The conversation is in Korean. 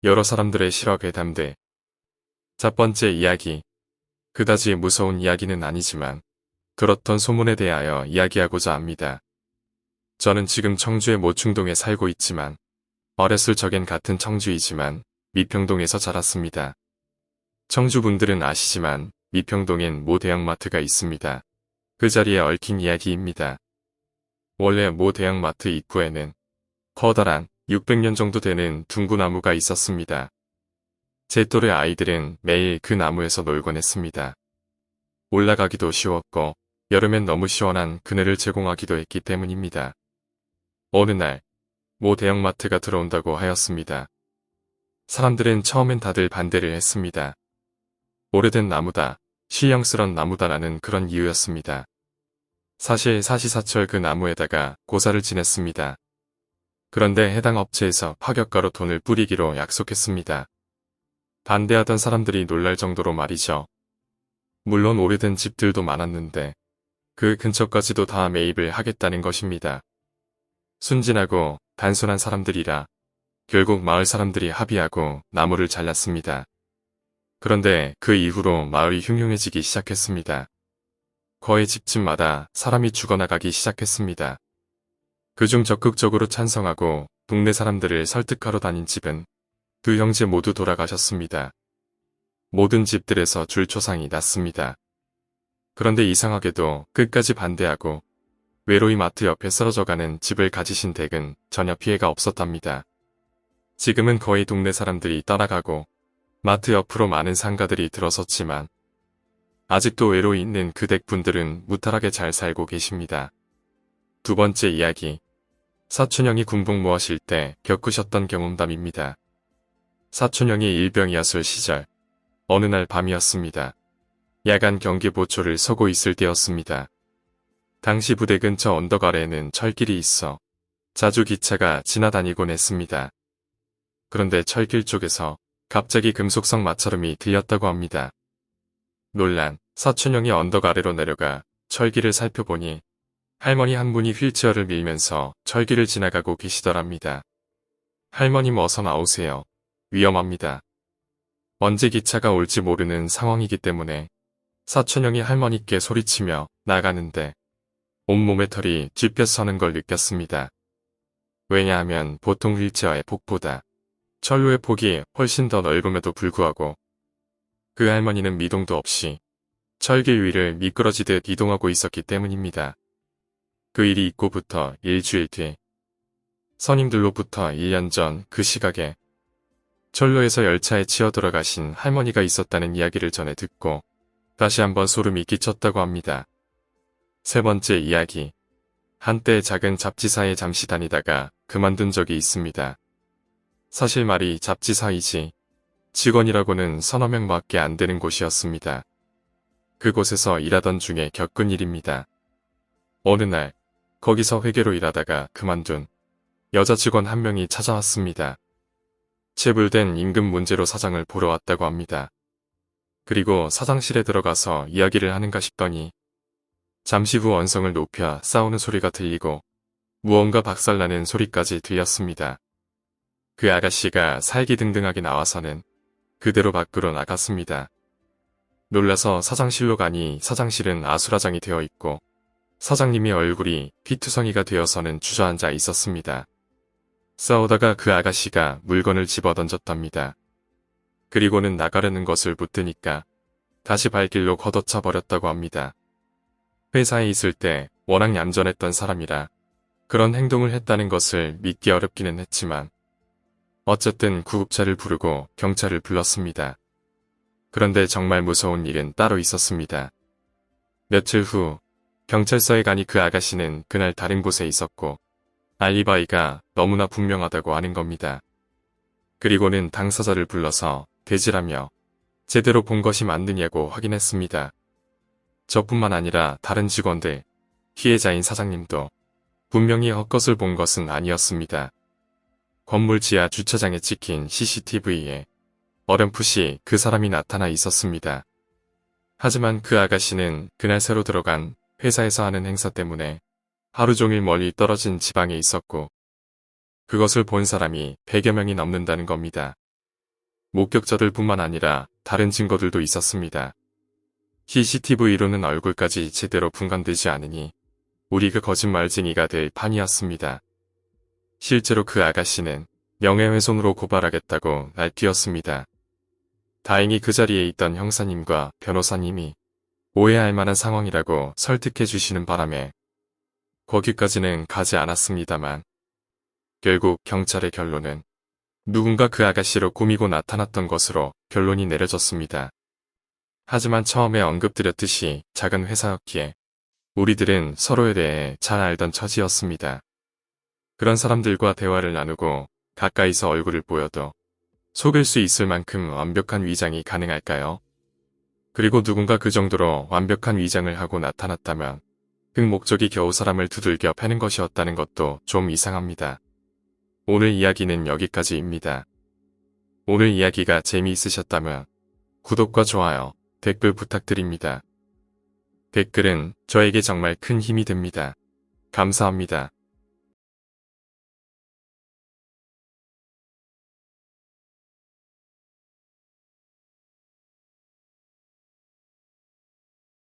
여러 사람들의 실화 괴담들. 첫 번째 이야기. 그다지 무서운 이야기는 아니지만 들었던 소문에 대하여 이야기하고자 합니다. 저는 지금 청주의 모충동에 살고 있지만 어렸을 적엔 같은 청주이지만 미평동에서 자랐습니다. 청주 분들은 아시지만 미평동엔 모 대형마트가 있습니다. 그 자리에 얽힌 이야기입니다. 원래 모 대형마트 입구에는 커다란 600년 정도 되는 둥구나무가 있었습니다. 제 또래 아이들은 매일 그 나무에서 놀곤 했습니다. 올라가기도 쉬웠고 여름엔 너무 시원한 그늘을 제공하기도 했기 때문입니다. 어느 날 모 대형마트가 들어온다고 하였습니다. 사람들은 처음엔 다들 반대를 했습니다. 오래된 나무다, 신령스런 나무다라는 그런 이유였습니다. 사실 사시사철 그 나무에다가 고사를 지냈습니다. 그런데 해당 업체에서 파격가로 돈을 뿌리기로 약속했습니다. 반대하던 사람들이 놀랄 정도로 말이죠. 물론 오래된 집들도 많았는데 그 근처까지도 다 매입을 하겠다는 것입니다. 순진하고 단순한 사람들이라 결국 마을 사람들이 합의하고 나무를 잘랐습니다. 그런데 그 이후로 마을이 흉흉해지기 시작했습니다. 거의 집집마다 사람이 죽어나가기 시작했습니다. 그중 적극적으로 찬성하고 동네 사람들을 설득하러 다닌 집은 두 형제 모두 돌아가셨습니다. 모든 집들에서 줄초상이 났습니다. 그런데 이상하게도 끝까지 반대하고 외로이 마트 옆에 쓰러져가는 집을 가지신 댁은 전혀 피해가 없었답니다. 지금은 거의 동네 사람들이 떠나가고 마트 옆으로 많은 상가들이 들어섰지만 아직도 외로이 있는 그 댁분들은 무탈하게 잘 살고 계십니다. 두 번째 이야기. 사촌형이 군복무하실 때 겪으셨던 경험담입니다. 사촌형이 일병이었을 시절 어느 날 밤이었습니다. 야간 경계 보초를 서고 있을 때였습니다. 당시 부대 근처 언덕 아래에는 철길이 있어 자주 기차가 지나다니곤 했습니다. 그런데 철길 쪽에서 갑자기 금속성 마찰음이 들렸다고 합니다. 놀란 사촌형이 언덕 아래로 내려가 철길을 살펴보니 할머니 한 분이 휠체어를 밀면서 철길을 지나가고 계시더랍니다. 할머님 어서 나오세요. 위험합니다. 언제 기차가 올지 모르는 상황이기 때문에 사촌형이 할머니께 소리치며 나가는데 온몸의 털이 쥐뼛서는 걸 느꼈습니다. 왜냐하면 보통 휠체어의 폭보다 철로의 폭이 훨씬 더 넓음에도 불구하고 그 할머니는 미동도 없이 철길 위를 미끄러지듯 이동하고 있었기 때문입니다. 그 일이 있고부터 일주일 뒤 선임들로부터 1년 전 그 시각에 철로에서 열차에 치여 들어가신 할머니가 있었다는 이야기를 전해 듣고 다시 한번 소름이 끼쳤다고 합니다. 세 번째 이야기. 한때 작은 잡지사에 잠시 다니다가 그만둔 적이 있습니다. 사실 말이 잡지사이지 직원이라고는 서너 명밖에 안 되는 곳이었습니다. 그곳에서 일하던 중에 겪은 일입니다. 어느 날 거기서 회계로 일하다가 그만둔 여자 직원 한 명이 찾아왔습니다. 체불된 임금 문제로 사장을 보러 왔다고 합니다. 그리고 사장실에 들어가서 이야기를 하는가 싶더니 잠시 후 언성을 높여 싸우는 소리가 들리고 무언가 박살나는 소리까지 들렸습니다. 그 아가씨가 살기등등하게 나와서는 그대로 밖으로 나갔습니다. 놀라서 사장실로 가니 사장실은 아수라장이 되어 있고 사장님의 얼굴이 피투성이가 되어서는 주저앉아 있었습니다. 싸우다가 그 아가씨가 물건을 집어던졌답니다. 그리고는 나가려는 것을 붙드니까 다시 발길로 걷어차 버렸다고 합니다. 회사에 있을 때 워낙 얌전했던 사람이라 그런 행동을 했다는 것을 믿기 어렵기는 했지만 어쨌든 구급차를 부르고 경찰을 불렀습니다. 그런데 정말 무서운 일은 따로 있었습니다. 며칠 후 경찰서에 가니 그 아가씨는 그날 다른 곳에 있었고 알리바이가 너무나 분명하다고 하는 겁니다. 그리고는 당사자를 불러서 대질하며 제대로 본 것이 맞느냐고 확인했습니다. 저뿐만 아니라 다른 직원들, 피해자인 사장님도 분명히 헛것을 본 것은 아니었습니다. 건물 지하 주차장에 찍힌 CCTV에 어렴풋이 그 사람이 나타나 있었습니다. 하지만 그 아가씨는 그날 새로 들어간 회사에서 하는 행사 때문에 하루 종일 멀리 떨어진 지방에 있었고 그것을 본 사람이 100여 명이 넘는다는 겁니다. 목격자들뿐만 아니라 다른 증거들도 있었습니다. CCTV로는 얼굴까지 제대로 분간되지 않으니 우리 그 거짓말쟁이가 될 판이었습니다. 실제로 그 아가씨는 명예훼손으로 고발하겠다고 날뛰었습니다. 다행히 그 자리에 있던 형사님과 변호사님이 오해할 만한 상황이라고 설득해 주시는 바람에 거기까지는 가지 않았습니다만 결국 경찰의 결론은 누군가 그 아가씨로 꾸미고 나타났던 것으로 결론이 내려졌습니다. 하지만 처음에 언급드렸듯이 작은 회사였기에 우리들은 서로에 대해 잘 알던 처지였습니다. 그런 사람들과 대화를 나누고 가까이서 얼굴을 보여도 속일 수 있을 만큼 완벽한 위장이 가능할까요? 그리고 누군가 그 정도로 완벽한 위장을 하고 나타났다면 그 목적이 겨우 사람을 두들겨 패는 것이었다는 것도 좀 이상합니다. 오늘 이야기는 여기까지입니다. 오늘 이야기가 재미있으셨다면 구독과 좋아요, 댓글 부탁드립니다. 댓글은 저에게 정말 큰 힘이 됩니다. 감사합니다.